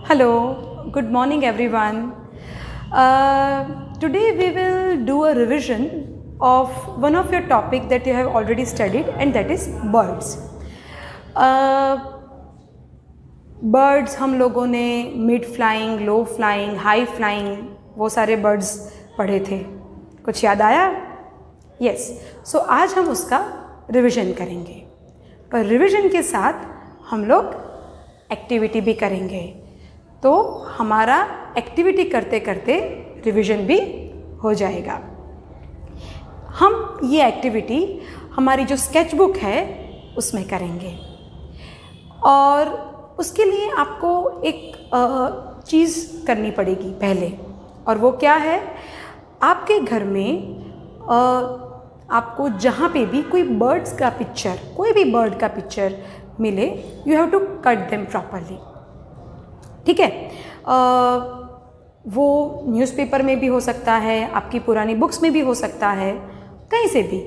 Hello, good morning everyone. Today we will do a revision of one of your topic that you have already studied, and that is birds. Birds हम लोगों ने mid flying, लो flying, high flying वो सारे birds पढ़े थे. कुछ याद आया? यस. सो आज हम उसका रिविज़न करेंगे, पर रिविज़न के साथ हम लोग एक्टिविटी भी करेंगे. तो हमारा एक्टिविटी करते करते रिविज़न भी हो जाएगा. हम ये एक्टिविटी हमारी जो स्केच बुक है उसमें करेंगे, और उसके लिए आपको एक चीज़ करनी पड़ेगी पहले, और वो क्या है? आपके घर में आपको जहाँ पे भी कोई बर्ड्स का पिक्चर, कोई भी बर्ड का पिक्चर मिले, you have to cut them properly. ठीक है? वो न्यूज़पेपर में भी हो सकता है, आपकी पुरानी बुक्स में भी हो सकता है, कहीं से भी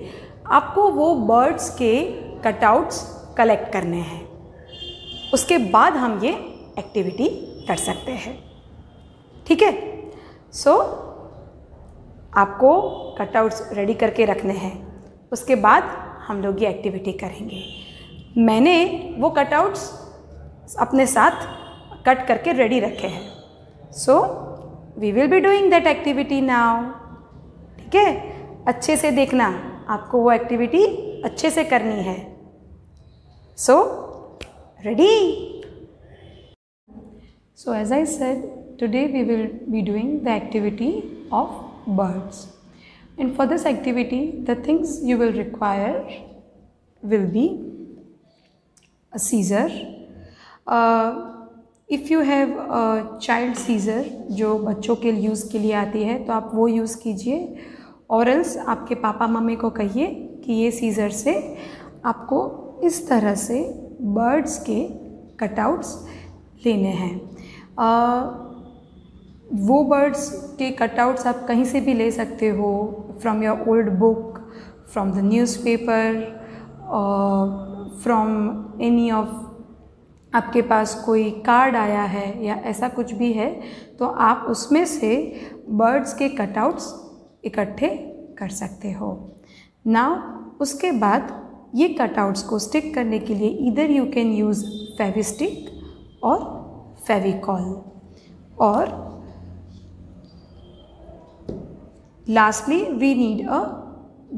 आपको वो बर्ड्स के कटआउट्स कलेक्ट करने हैं. उसके बाद हम ये एक्टिविटी कर सकते हैं. ठीक है? सो आपको कटआउट्स रेडी करके रखने हैं. उसके बाद हम लोग ये एक्टिविटी करेंगे. मैंने वो कटआउट्स अपने साथ कट करके रेडी रखे हैं. So we will be doing that activity now. ठीक है? अच्छे से देखना, आपको वो एक्टिविटी अच्छे से करनी है. सो ready? So as I said, today we will be doing the activity of birds, and for this activity the things you will require will be a scissor. If you have a child scissor जो बच्चों के use के लिए आती है, तो आप वो यूज़ कीजिए, और एल्स आपके पापा मम्मी को कहिए कि ये सीज़र से आपको इस तरह से बर्ड्स के कटआउट्स लेने हैं. वो बर्ड्स के कटआउट्स आप कहीं से भी ले सकते हो, from your old book, from the newspaper, from any of, आपके पास कोई कार्ड आया है या ऐसा कुछ भी है, तो आप उसमें से बर्ड्स के कटआउट्स इकट्ठे कर सकते हो. नाउ उसके बाद ये कटआउट्स को स्टिक करने के लिए इधर यू कैन यूज़ फेविस्टिक और फेविकॉल, और लास्टली वी नीड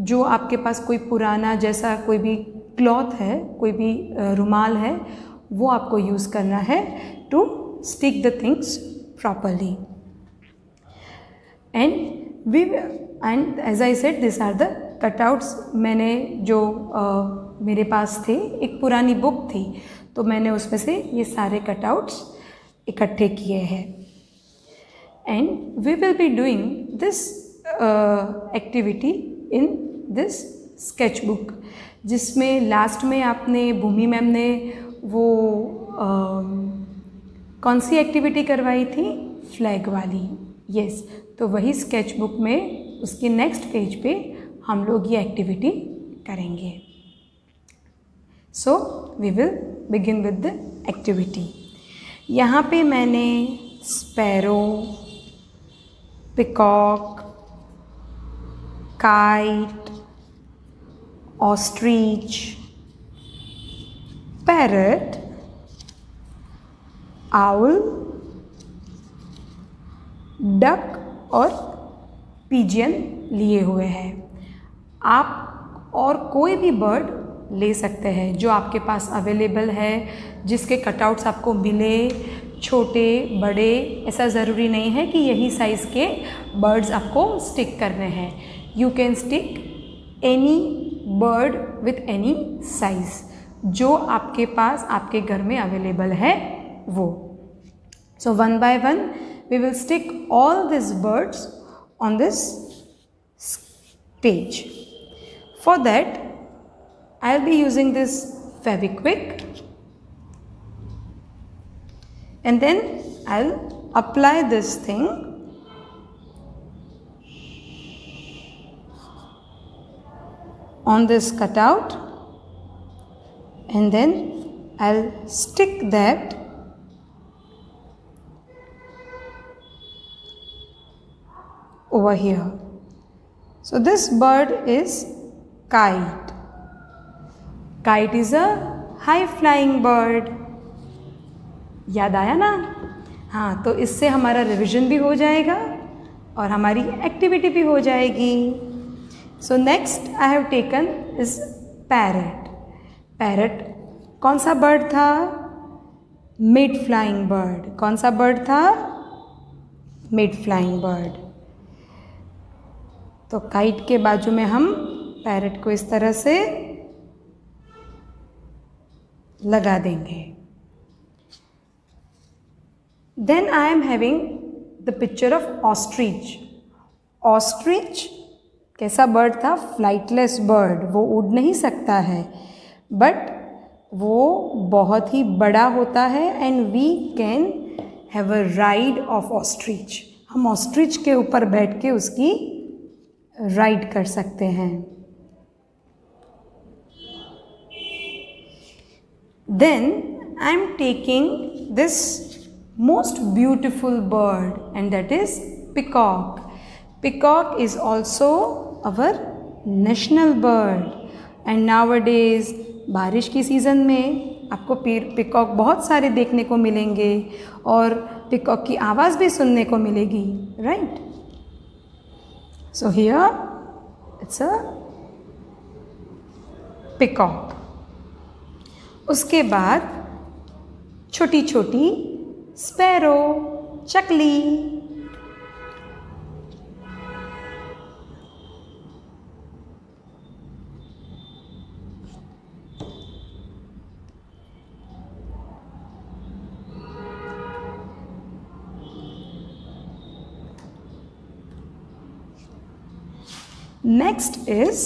जो आपके पास कोई पुराना जैसा कोई भी क्लॉथ है, कोई भी रुमाल है, वो आपको यूज़ करना है to stick the things properly. And as I said, this are the cutouts. मैंने जो मेरे पास थे, एक पुरानी बुक थी, तो मैंने उसमें से ये सारे कटआउट्स इकट्ठे किए हैं. And we will be doing this activity in this sketch book, जिसमें लास्ट में आपने भूमि मैम ने वो कौन सी एक्टिविटी करवाई थी? फ्लैग वाली. यस. तो वही स्केच बुक में उसके नेक्स्ट पेज पे हम लोग ये एक्टिविटी करेंगे. So we will begin with the activity. यहाँ पे मैंने sparrow, peacock, kite, ostrich, parrot, owl, duck और पिजियन लिए हुए हैं. आप और कोई भी बर्ड ले सकते हैं जो आपके पास अवेलेबल है, जिसके कटआउट्स आपको मिले, छोटे बड़े, ऐसा ज़रूरी नहीं है कि यही साइज़ के बर्ड्स आपको स्टिक करने हैं. You can stick any bird with any size, जो आपके पास आपके घर में अवेलेबल है वो. So one by one we will stick all this birds on this page. For that I'll be using this Fevikwik, and then I'll apply this thing on this cutout, and then I'll stick that over here. So this bird is kite. Kite is a high flying bird. याद आया ना? हाँ, तो इससे हमारा revision भी हो जाएगा और हमारी एक्टिविटी भी हो जाएगी. So next I have taken is parrot. Parrot कौन सा बर्ड था? Mid flying bird. कौन सा बर्ड था? Mid flying bird. तो काइट के बाजू में हम पैरट को इस तरह से लगा देंगे. Then I am having the picture of ostrich. Ostrich कैसा बर्ड था? Flightless bird. वो उड़ नहीं सकता है, बट वो बहुत ही बड़ा होता है and we can have a ride of ostrich. हम ऑस्ट्रिच के ऊपर बैठ के उसकी राइड कर सकते हैं. Then I am taking this most beautiful bird and that is peacock. Peacock is also our national bird and nowadays बारिश की सीज़न में आपको पिकॉक बहुत सारे देखने को मिलेंगे और पिकॉक की आवाज़ भी सुनने को मिलेगी, right? So here it's a peacock. उसके बाद छोटी छोटी sparrow, chakli. Next is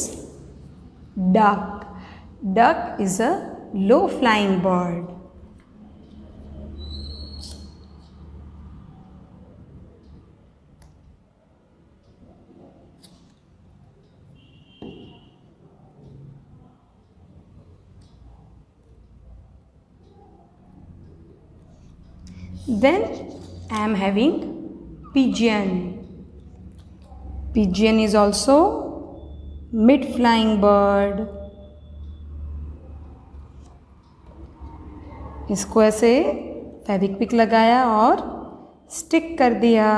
duck. Duck is a low flying bird. Then I am having pigeon. Pigeon is also mid-flying bird. इसको ऐसे फेविक्विक लगाया और स्टिक कर दिया.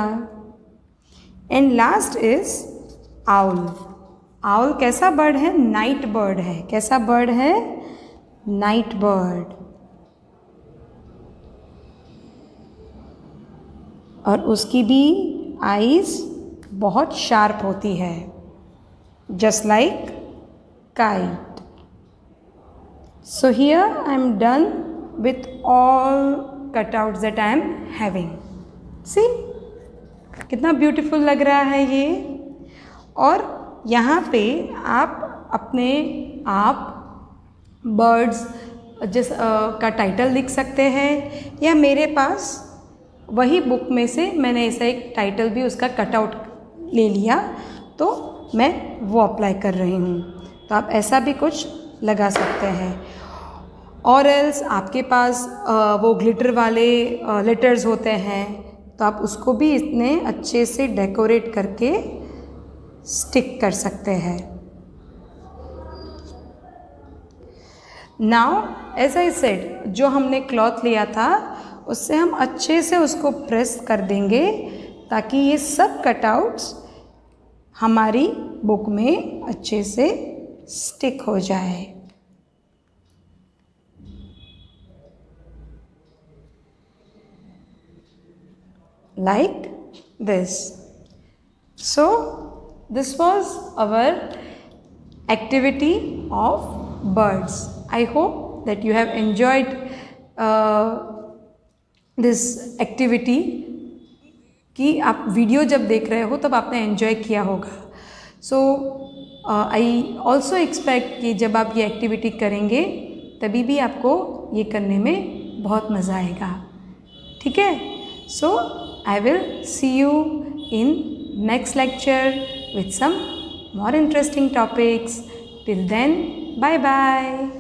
And last is owl. Owl कैसा बर्ड है? नाइट बर्ड है. कैसा बर्ड है? Night bird. और उसकी भी आईज बहुत शार्प होती है, just like kite. So here I am done with all cutouts that I am having. See कितना ब्यूटीफुल लग रहा है ये. और यहाँ पे आप अपने आप बर्ड्स का टाइटल लिख सकते हैं, या मेरे पास वही बुक में से मैंने ऐसा एक टाइटल भी उसका कटआउट ले लिया, तो मैं वो अप्लाई कर रही हूँ. तो आप ऐसा भी कुछ लगा सकते हैं. और एल्स आपके पास वो ग्लिटर वाले लेटर्स होते हैं, तो आप उसको भी इतने अच्छे से डेकोरेट करके स्टिक कर सकते हैं. नाउ एज आई सेड, जो हमने क्लॉथ लिया था उससे हम अच्छे से उसको प्रेस कर देंगे ताकि ये सब कटआउट्स हमारी बुक में अच्छे से स्टिक हो जाए. Like this. So this was our activity of birds. I hope that you have enjoyed this activity. कि आप वीडियो जब देख रहे हो तब आपने एंजॉय किया होगा. सो आई ऑल्सो एक्सपेक्ट कि जब आप ये एक्टिविटी करेंगे तभी भी आपको ये करने में बहुत मज़ा आएगा. ठीक है? So I will see you in next lecture with some more interesting topics. Till then, bye bye.